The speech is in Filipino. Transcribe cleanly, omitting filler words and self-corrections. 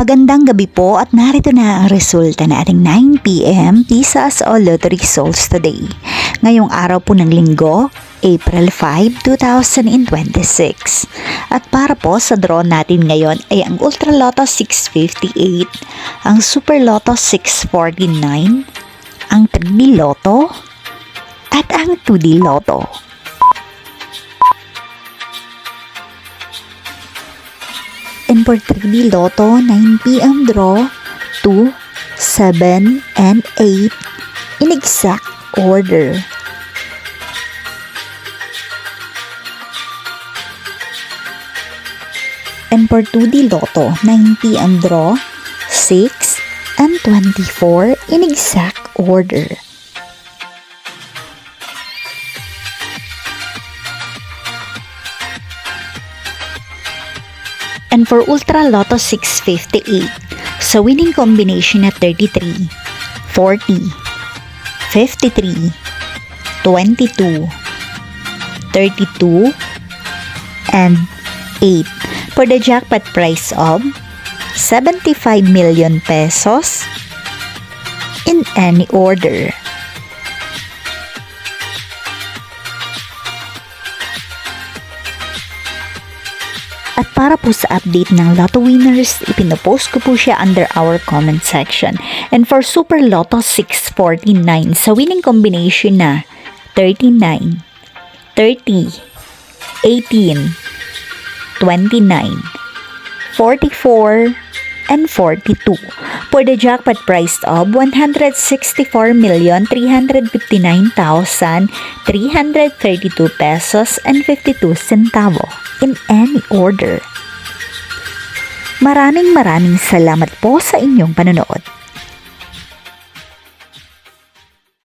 Magandang gabi po at narito na ang resulta na ating 9 p.m. Pisas o Lottery Results today. Ngayong araw po ng linggo, April 5, 2026. At para po sa draw natin ngayon ay ang Ultra Lotto 658, ang Super Lotto 649, ang 3D Lotto, at ang 2D Lotto. And for 3D Lotto, 9 p.m. draw, 2, 7, and 8 in exact order. And for 2D Lotto, 9 p.m. draw, 6, and 24 in exact order. And for Ultra Lotto 658, sa winning combination na 33, 40, 53, 22, 32, and 8 for the jackpot price of 75 million pesos in any order. At para po sa update ng Lotto winners, ipinopost ko po siya under our comment section. And for Super Lotto 649, sa winning combination na 39, 30, 18, 29, 44, and 42 for the jackpot price of 164,359,332 pesos and 52 centavo in any order. Maraming salamat po sa inyong panonood.